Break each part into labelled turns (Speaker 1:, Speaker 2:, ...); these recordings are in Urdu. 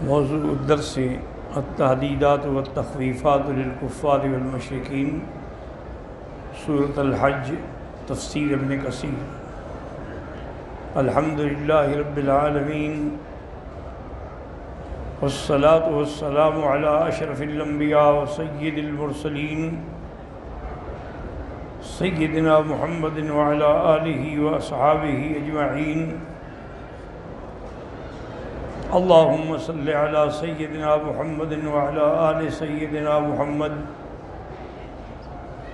Speaker 1: موضوع الدرس التحدیدات والتخویفات للکفار والمشرکین، سورۃ الحج، تفسیر ابن کثیر۔ الحمدللہ رب العالمین، والصلاة والسلام علی اشرف الانبیاء وسید المرسلین، سیدنا محمد وعلی آلہ واصحابہ اجمعین۔ اللہم صلی علی سیدنا محمد وعلی آل سیدنا محمد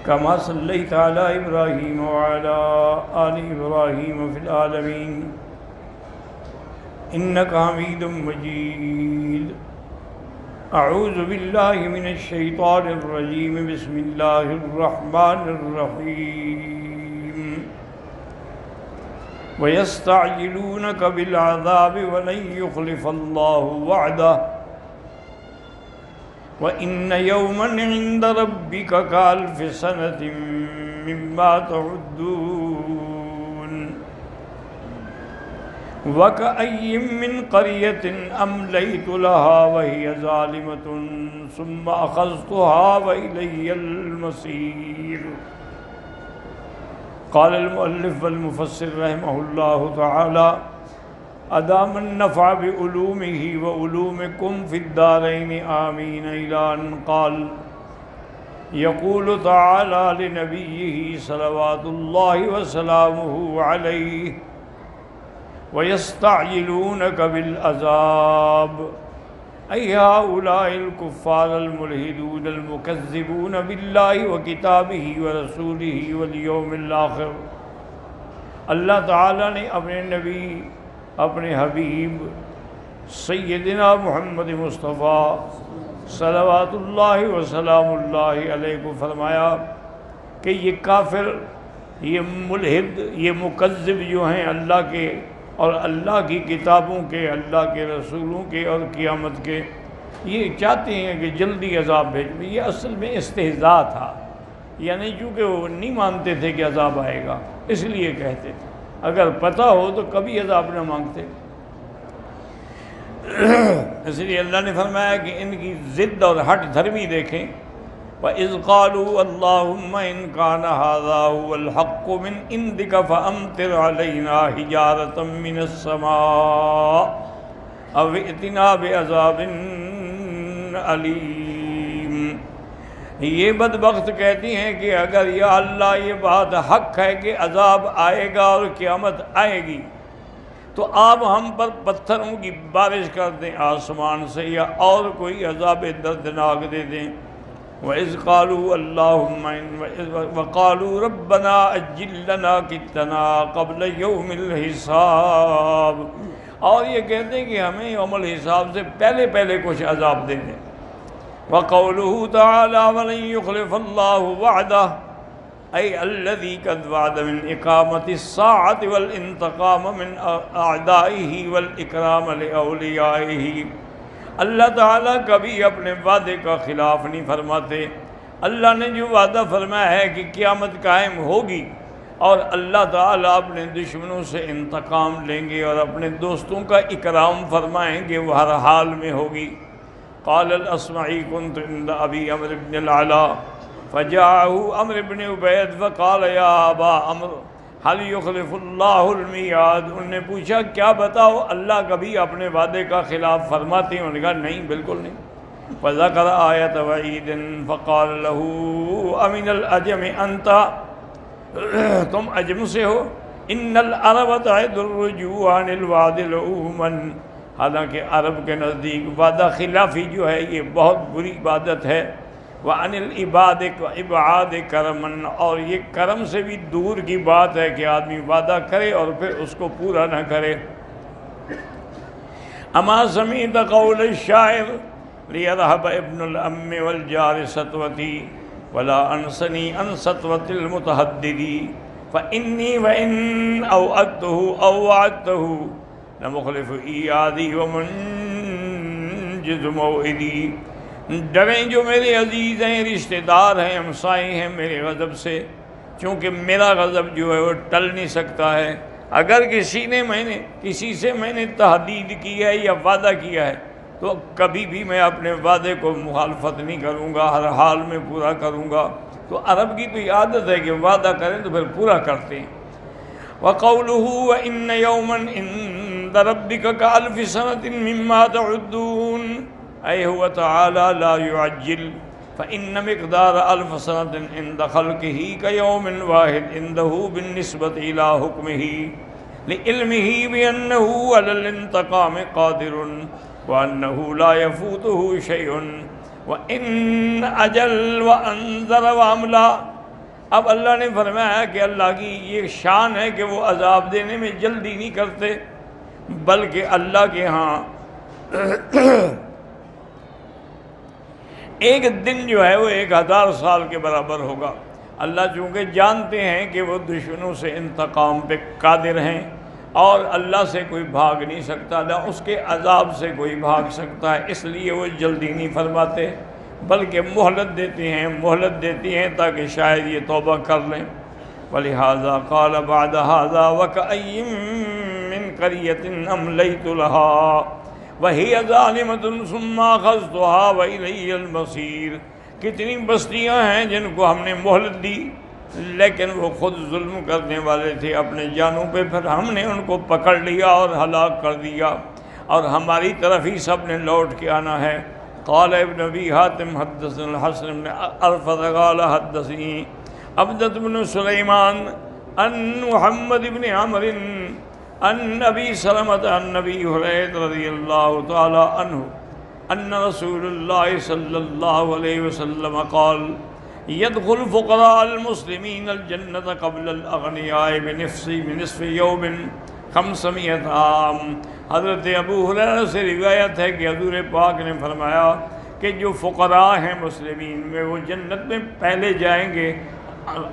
Speaker 1: کما صلیت علی ابراہیم وعلی آل ابراہیم فی العالمین انکا حمید مجید۔ اعوذ باللہ من الشیطان الرجیم، بسم اللہ الرحمن الرحیم۔ وَيَسْتَعْجِلُونَكَ بِالْعَذَابِ وَلَنْ يُخْلِفَ اللَّهُ وَعْدَهُ وَإِنَّ يَوْمًا عِنْدَ رَبِّكَ كَأَلْفِ سَنَةٍ مِّمَّا تَعُدُّونَ وَكَأَيٍّ مِّن قَرْيَةٍ أَمْلَيْتُ لَهَا وَهِيَ ظَالِمَةٌ ثُمَّ أَخَذْتُهَا وَإِلَيَّ الْمَصِيرُ۔ قال المؤلف والمفسر رحمہ اللہ تعالی، ادام النفع بعلومہ وعلومکم فی الدارین آمین، الی ان قال یقول تعالی لنبیہ صلوات اللہ وسلامہ علیہ ویستعجلونک بالعذاب، ای ہؤلاء الکفار الملحدون المکذبون باللہ وکتابہ ورسولہ والیوم الآخر۔ اللہ تعالیٰ نے اپنے نبی، اپنے حبیب سیدنا محمد مصطفیٰ صلوات اللہ وسلام اللہ علیہ کو فرمایا کہ یہ کافر، یہ ملحد، یہ مکذب جو ہیں اللہ کے اور اللہ کی کتابوں کے، اللہ کے رسولوں کے اور قیامت کے، یہ چاہتے ہیں کہ جلدی عذاب بھیج دیں۔ یہ اصل میں استہزاء تھا، یعنی چونکہ وہ نہیں مانتے تھے کہ عذاب آئے گا، اس لیے کہتے تھے، اگر پتہ ہو تو کبھی عذاب نہ مانگتے۔ اس لیے اللہ نے فرمایا کہ ان کی ضد اور ہٹ دھرمی دیکھیں۔ وَإِذْ قَالُوا اللَّهُمَّ إِنْ كَانَ هَذَا هُوَ الْحَقُّ مِنْ عِنْدِكَ فَأَمْطِرْ عَلَيْنَا حِجَارَةً مِّنَ السَّمَاءِ أَوْ ائْتِنَا بِعَذَابٍ أَلِيمٍ۔ یہ بدبخت کہتی ہیں کہ اگر یا اللہ یہ بات حق ہے کہ عذاب آئے گا اور قیامت آئے گی تو آپ ہم پر پتھروں کی بارش کر دیں آسمان سے، یا اور کوئی عذاب دردناک دے دیں۔ وَإِذْ قَالُوا اللَّهُمَّ وَقَالُوا رَبَّنَا أَجِّلْ لَنَا قِطَّنَا قَبْلَ يَوْمِ الْحِسَابِ، اور یہ کہتے ہیں کہ ہمیں یوم الحساب سے پہلے پہلے کچھ عذاب دے دیں۔ وَقَوْلُهُ تَعَالَى وَلَنْ يُخْلِفَ اللَّهُ وَعْدَهُ، أي الذي قد وعد من إقامة الساعة والانتقام من أعدائه والإكرام لأوليائه۔ اللہ تعالیٰ کبھی اپنے وعدے کا خلاف نہیں فرماتے۔ اللہ نے جو وعدہ فرمایا ہے کہ قیامت قائم ہوگی اور اللہ تعالیٰ اپنے دشمنوں سے انتقام لیں گے اور اپنے دوستوں کا اکرام فرمائیں گے، وہ ہر حال میں ہوگی۔ قال الأصمعي كنت عند أبي عمرو بن العلاء فجاءه عمرو بن عبید فقال يا أبا عمرو هل يخلف الله الميعاد۔ انہوں نے پوچھا کیا بتاؤ اللہ کبھی اپنے وعدے کا خلاف فرماتے ہیں؟ انہوں نے کہا نہیں، بالکل نہیں۔ فذكر آیۃ وعید فقال له امن العجم انت، تم عجم سے ہو؟ ان العرب تعد الرجوع عن الوعد العموما، حالانکہ عرب کے نزدیک وعدہ خلافی جو ہے یہ بہت بری عبادت ہے۔ وَعَنِ الْعِبَادِ وَإِبْعَادِ كَرَمًا، اور یہ کرم سے بھی دور کی بات ہے کہ آدمی وعدہ کرے اور پھر اس کو پورا نہ کرے۔ اما سمعت قول الشاعر لِيَذْهَبَ ابن الْأَمِّ وَالْجَارِ سَطْوَتِي وَلَا أَنْسَنِي عَنْ سَطْوَةِ الْمُتَحَدِّدِ فَإِنِّي وَإِنْ أَوْعَدْتُهُ أَوْ وَعَدْتُهُ لَمُخْلِفُ إِيعَادِي وَمُنْجِزُ مَوْعِدِي۔ ڈریں جو میرے عزیز ہیں، رشتہ دار ہیں، ہمسائے ہیں میرے غضب سے، چونکہ میرا غضب جو ہے وہ ٹل نہیں سکتا ہے۔ اگر کسی سے میں نے تحدید کی ہے یا وعدہ کیا ہے تو کبھی بھی میں اپنے وعدے کو مخالفت نہیں کروں گا، ہر حال میں پورا کروں گا۔ تو عرب کی تو یہ عادت ہے کہ وعدہ کریں تو پھر پورا کرتے ہیں۔ وَقَوْلُهُ وَإِنَّ يَوْمًا عِندَ رَبِّكَ كَأَلْفِ سَنَةٍ مِّمَّا تَعُدُّونَ أي هو تعالى لا يعجل فإن مقدار ألف سنة عند خلقه كيوم واحد عنده بالنسبة إلى حكمه لعلمه بأنه على الانتقام قادر وأنه لا يفوته شيء وإن أجل وأنذر وأملا۔ اب اللہ نے فرمایا کہ اللہ کی یہ شان ہے کہ وہ عذاب دینے میں جلدی نہیں کرتے، بلکہ اللہ کے ہاں ایک دن جو ہے وہ 1000 سال کے برابر ہوگا۔ اللہ چونکہ جانتے ہیں کہ وہ دشمنوں سے انتقام پہ قادر ہیں اور اللہ سے کوئی بھاگ نہیں سکتا، نہ اس کے عذاب سے کوئی بھاگ سکتا ہے، اس لیے وہ جلدی نہیں فرماتے بلکہ مہلت دیتی ہیں تاکہ شاید یہ توبہ کر لیں۔ وَلِهَذَا قَالَ بَعْدَ هَذَا وَكَأَيٍّ مِّن قَرْيَةٍ أَمْلَيْتُ لَهَا وَهِيَ ظَالِمَةٌ ثُمَّ أَخَذْتُهَا وَإِلَيَّ الْمَصِيرُ۔ کتنی بستیاں ہیں جن کو ہم نے مہلت دی لیکن وہ خود ظلم کرنے والے تھے اپنے جانوں پہ، پھر ہم نے ان کو پکڑ لیا اور ہلاک کر دیا اور ہماری طرف ہی سب نے لوٹ کے آنا ہے۔ قال ابن ابی حاتم حدثنا الحسن بن ارفد قال حدثني عبدة بن سليمان عن محمد بن عمرو عن ابي سلمة عن ابي هريرة رضي الله تعالى عنه ان رسول الله صلى الله عليه وسلم قال يدخل فقراء المسلمين الجنة قبل الأغنياء بنصف يوم 500 عام۔ حضرت ابو ہریرہ سے روایت ہے کہ حضور پاک نے فرمایا کہ جو فقراء ہیں مسلمین میں وہ جنت میں پہلے جائیں گے،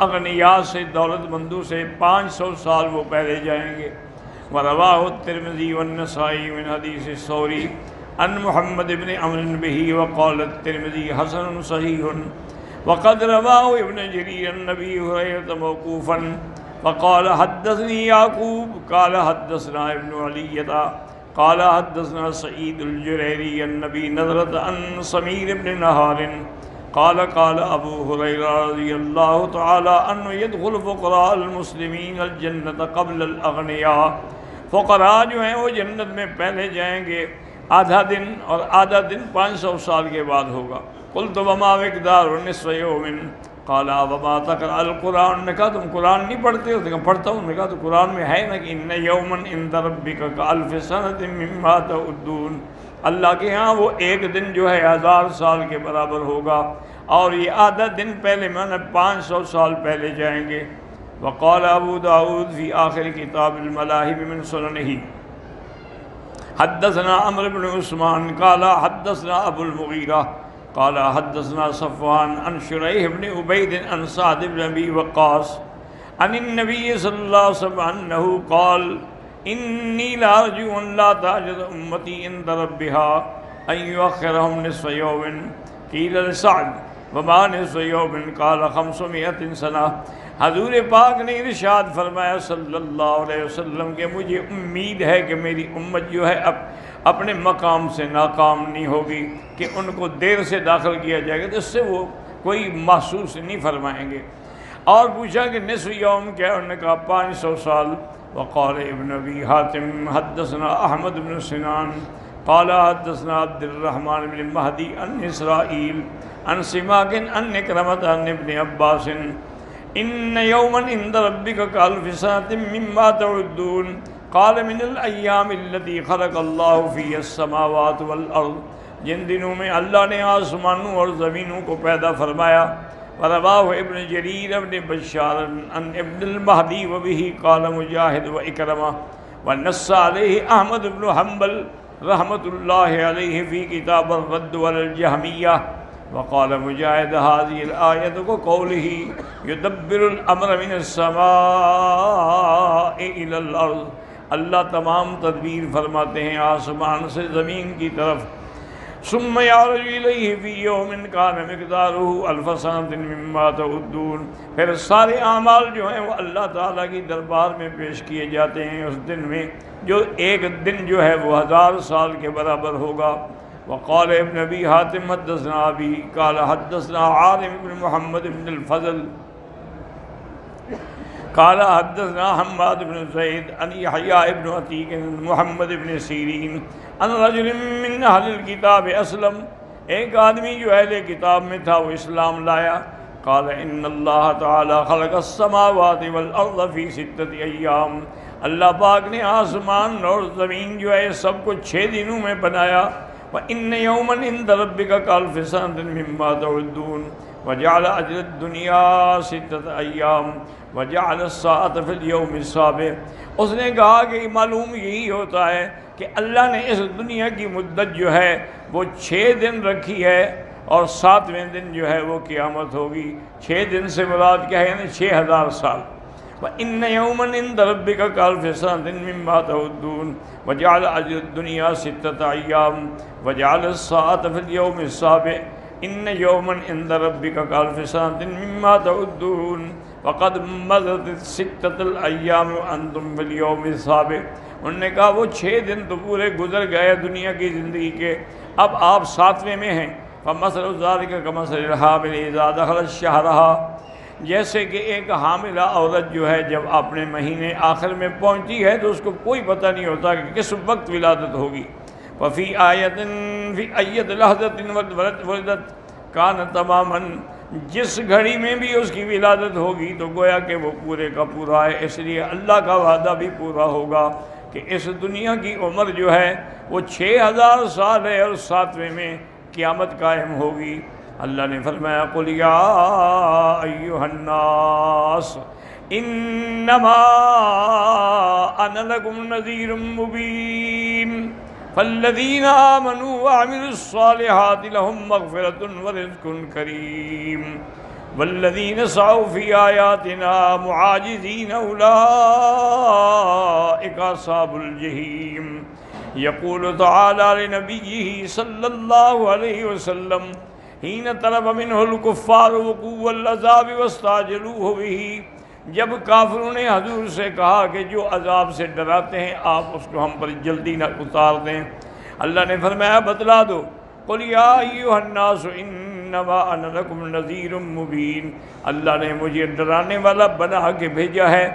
Speaker 1: اغنیاء سے، دولت مندوں سے 500 سال وہ پہلے جائیں گے۔ وَرَوَاهُ التِّرْمِذِي وَالنَّسَائِي مِنْ حدیث الثوری عن محمد بن عمرو بہ وقال الترمذی حسن صحیح وقد رواه ابن جرير عن ابي هريرة موقوفا فقال حدثني يعقوب قال حدثنا ابن علية قال حدثنا سعيد الجريري عن ابي نضرة عن سمير بن نهار قال قال ابو هريرة رضي الله تعالى عنه يدخل فقراء المسلمين الجنة قبل الاغنياء۔ فقراء جو ہیں وہ جنت میں پہلے جائیں گے، آدھا دن اور آدھا دن 500 سال کے بعد ہوگا۔ قلت وما مقدار نصف یوم قال وما تقرأ القرآن۔ نے کہا تم قرآن نہیں پڑھتے ہو؟ کہا پڑھتا ہوں۔ نے کہا تو قرآن میں ہے نا کہ ان یوما عند ربک کألف سنۃ مما تعدون، اللہ کے ہاں وہ ایک دن جو ہے 1000 سال کے برابر ہوگا اور یہ آدھا دن پہلے مانا 500 سال پہلے جائیں گے۔ وقال ابو داود فی آخر کتاب الملاہب من سننہ حدثنا عمرو بن عثمان قال حدثنا ابو المغیرہ قال حدثنا صفوان عن شریح بن عبید عن سعد بن ابی وقاص عن النبی صلی اللہ علیہ وسلم انه قال انی لارجو ان لا تعجز امتی عند ربها ان یؤخرهم نصف یوم قیل لسعد وما نصف یوم قال 500 سنہ۔ حضور پاک نے ارشاد فرمایا صلی اللہ علیہ وسلم کہ مجھے امید ہے کہ میری امت جو ہے اپنے مقام سے ناکام نہیں ہوگی، کہ ان کو دیر سے داخل کیا جائے گا تو اس سے وہ کوئی محسوس نہیں فرمائیں گے۔ اور پوچھا کہ نصف یوم کیا؟ انہوں نے کہا 500 سال۔ وقال ابن ابی حاتم حدثنا احمد بن سنان قال حدثنا عبد الرحمن بن مہدی عن اسرائیل عن سماک عن اکرمۃ عن ابن عباس ان یوما عند ربک کألف سنۃ مما تعدون قال من الایام التي خلق اللہ فیہا السماوات والارض، جن دنوں میں اللہ نے آسمانوں اور زمینوں کو پیدا فرمایا۔ ورواہ ابن جریر ابن بشار عن ابن المہدی وبہ قال مجاہد و اکرمہ ونص علیہ احمد بن حنبل رحمۃ اللہ علیہ فی کتاب الرد علی الجہمیہ۔ وقال مجاہد هذه الآیت کو قولہ یدبر الامر من السماء الى الارض، اللہ تمام تدبیر فرماتے ہیں آسمان سے زمین کی طرف۔ ثم يعرج إليه في يوم كان مقداره ألف سنة مما تعدون، پھر سارے اعمال جو ہیں وہ اللہ تعالیٰ کی دربار میں پیش کیے جاتے ہیں اس دن میں، جو ایک دن جو ہے وہ 1000 سال کے برابر ہوگا۔ وقال ابن ابی حاتم حدثنا ابی قال حدثنا عالم بن محمد بن الفضل قال حدثنا حماد بن زید عن یحییٰ بن عتیق محمد بن سیرین عن رجل من اہل الکتاب اسلم، ایک آدمی جو اہل کتاب میں تھا وہ اسلام لایا۔ قال ان اللہ تعالی خلق السماوات والارض فی 6 ایام، اللہ پاک نے آسمان اور زمین جو ہے سب کو 6 دنوں میں بنایا۔ وَإِنَّ يَوْمًا عِندَ رَبِّكَ كَأَلْفِ سَنَةٍ مِّمَّا تَعُدُّونَ وَجَعَلَ أَجْلَ الدُّنْيَا 6 أَيَّامٍ وَجَعَلَ السَّاعَةَ فِي الْيَوْمِ السَّابِعِ، اس نے کہا کہ معلوم یہی ہوتا ہے کہ اللہ نے اس دنیا کی مدت جو ہے وہ 6 دن رکھی ہے، اور 7ویں دن جو ہے وہ قیامت ہوگی۔ 6 دن سے مراد کیا ہے؟ یعنی 6000 سال۔ وَإِنَّ يَوْمًا عِندَ رَبِّكَ كَأَلْفِ سَنَةٍ مِّمَّا تَعُدُّونَ وَجَعَلَ أَجْلَ الدُّنْيَا 6 أَيَّامٍ وَجَعَلَ السَّاعَةَ فِي الْيَوْمِ السَّابِعِ إِنَّ يَوْمًا عِندَ رَبِّكَ كَأَلْفِ سَنَةٍ مِّمَّا تَعُدُّونَ وَقَدْ مَضَتِ 6 الْأَيَّامُ وَأَنْتُمْ فِي الْيَوْمِ السَّابِعِ، انہوں نے کہا وہ 6 دن تو پورے گزر گئے دنیا کی زندگی کے، اب آپ 7ویں میں ہیں۔ فَمَثَلُ ذَلِكَ كَمَثَلِ الْحَامِلِ إِذَا دَخَلَتْ شَهْرَهَا، جیسے کہ ایک حاملہ عورت جو ہے جب اپنے مہینے آخر میں پہنچتی ہے تو اس کو کوئی پتہ نہیں ہوتا کہ کس وقت ولادت ہوگی۔ وَفِي آیَةٍ فِي أَيَّةِ لَحْظَةٍ وَلِدَتْ كَانَ تَمَامًا، جس گھڑی میں بھی اس کی ولادت ہوگی تو گویا کہ وہ پورے کا پورا ہے۔ اس لیے اللہ کا وعدہ بھی پورا ہوگا کہ اس دنیا کی عمر جو ہے وہ 6000 سال ہے، اور 7ویں میں قیامت قائم ہوگی۔ اللہ نے فرمایا قُلْ يَا أَيُّهَا النَّاسُ إِنَّمَا أَنَا لَكُمْ نَذِيرٌ مُّبِينٌ فَالَّذِينَ آمَنُوا وَعَمِلُوا الصَّالِحَاتِ لَهُم مَّغْفِرَةٌ وَرِزْقٌ كَرِيمٌ وَالَّذِينَ سَعَوْا فِي آيَاتِنَا مُعَاجِزِينَ أُولَٰئِكَ أَصْحَابُ الْجَحِيمِ۔ يقول تعالى لنبيه صلى الله عليه وسلم حين طلب منه الكفار وقوع العذاب واستعجلوه به، جب کافروں نے حضور سے کہا کہ جو عذاب سے ڈراتے ہیں آپ اس کو ہم پر جلدی نہ اتار دیں، اللہ نے فرمایا بتلا دو قل یا ایھا الناس انما انا لکم نذیر مبین، اللہ نے مجھے ڈرانے والا بنا کے بھیجا ہے،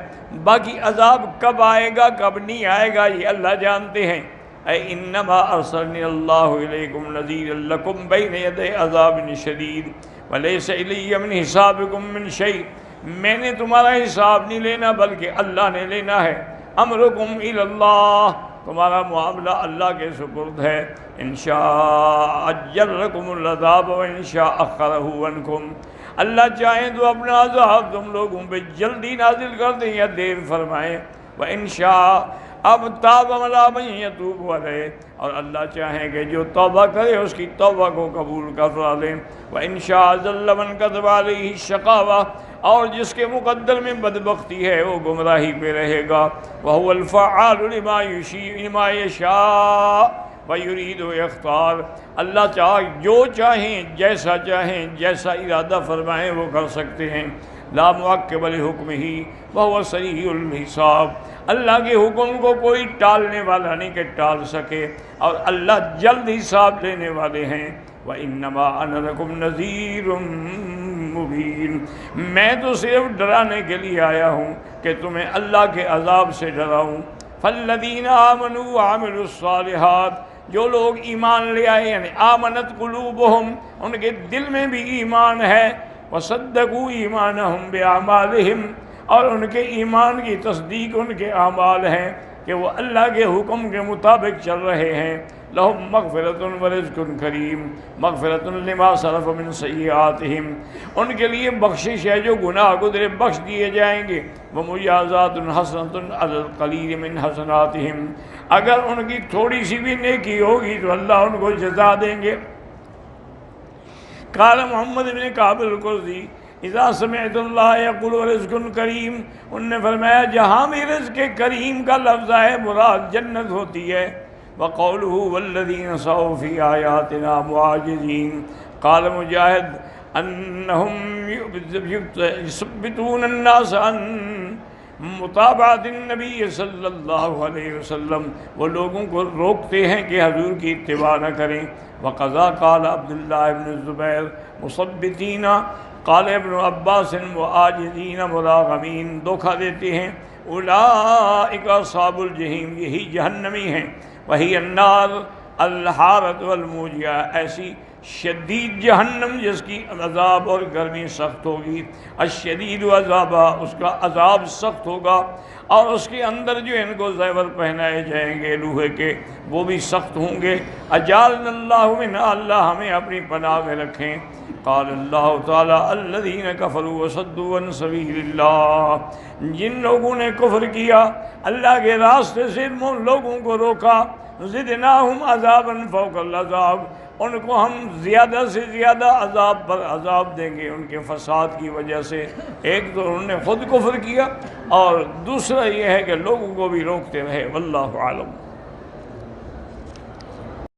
Speaker 1: باقی عذاب کب آئے گا کب نہیں آئے گا یہ اللہ جانتے ہیں۔ اے انما ارسلنی اللہ الیکم نذیر لکم بین یدی عذاب شدید ولیس الی من حسابکم من شیء، میں نے تمہارا حساب نہیں لینا بلکہ اللہ نے لینا ہے۔ امرکم الی اللہ، تمہارا معاملہ اللہ کے سپرد ہے۔ ان شاء اجرکم العذاب وان شاء اخرہ عنکم، اللہ چاہیں تو اپنا عذاب تم لوگوں پہ جلدی نازل کر دیں یا دیر فرمائیں۔ وان شاء، اب تاب علی من یتوب علیہ، اور اللہ چاہیں کہ جو توبہ کرے اس کی توبہ کو قبول کروا لیں۔ وان شاء ذل من کتب علیہ الشقاوہ، اور جس کے مقدر میں بدبختی ہے وہ گمراہی پہ رہے گا۔ وہو الفعال لما یشاء ویرید یختار، اللہ جو چاہیں جیسا چاہیں جیسا ارادہ فرمائیں وہ کر سکتے ہیں۔ لا معقب لحکمہ وہو سریع الحساب، اللہ کے حکم کو کوئی ٹالنے والا نہیں کہ ٹال سکے، اور اللہ جلد حساب لینے والے ہیں۔ وَإِنَّمَا أَنَا لَكُمْ نَذِيرٌ مُّبِينٌ، میں تو صرف ڈرانے کے لیے آیا ہوں کہ تمہیں اللہ کے عذاب سے ڈراؤں۔ فَالَّذِينَ آمَنُوا وَعَمِلُوا الصَّالِحَاتِ، جو لوگ ایمان لے آئے یعنی آمنت قلوبہم، ان کے دل میں بھی ایمان ہے، وَصَدَّقُوا ایمانہم بِأَعْمَالِہم، اور ان کے ایمان کی تصدیق ان کے اعمال ہیں کہ وہ اللہ کے حکم کے مطابق چل رہے ہیں۔ لہم مغفرۃ ورزق کریم، مغفرۃ لما صرف من سیئاتہم، ان کے لیے بخشش ہے جو گناہ گزرے بخش دیے جائیں گے۔ ومجازات حسنۃ علی القلیل من حسناتہم، اگر ان کی تھوڑی سی بھی نیکی ہوگی تو اللہ ان کو جزا دیں گے۔ قال محمد بن کعب القرظی اذا سمعت اللہ یقول رزق کریم، انہوں نے فرمایا جہاں بھی رزق کریم کا لفظ ہے مراد جنت ہوتی ہے۔ وقوله والذین سعوا فی آیاتنا معاجزین قال مجاہد انہم یثبتون الناس عن متابعت النبی صلی اللہ علیہ وسلم، وہ لوگوں کو روکتے ہیں کہ حضور کی اتباع نہ کریں۔ وقضا قال عبداللہ ابن الزبیر مثبتین قال ابن عباس معاجزین مراغمین، دھوکہ دیتے ہیں۔ اولئک اصحاب الجحیم، یہی جہنمی ہیں۔ وہی النار الحارۃ والموجیہ، ایسی شدید جہنم جس کی عذاب اور گرمی سخت ہوگی۔ الشدید عذابہ، اس کا عذاب سخت ہوگا، اور اس کے اندر جو ان کو زیور پہنائے جائیں گے لوہے کے، وہ بھی سخت ہوں گے۔ اجعلنا اللہ منہا، اللہ ہمیں اپنی پناہ میں رکھیں۔ قال اللہ تعالی الذین کفروا وصدوا عن سبیل اللہ، جن لوگوں نے کفر کیا، اللہ کے راستے سے ان لوگوں کو روکا، زدناہم عذابا فوق العذاب، ان کو ہم زیادہ سے زیادہ عذاب پر عذاب دیں گے ان کے فساد کی وجہ سے۔ ایک تو انہوں نے خود کفر کیا، اور دوسرا یہ ہے کہ لوگوں کو بھی روکتے رہے۔ واللہ عالم۔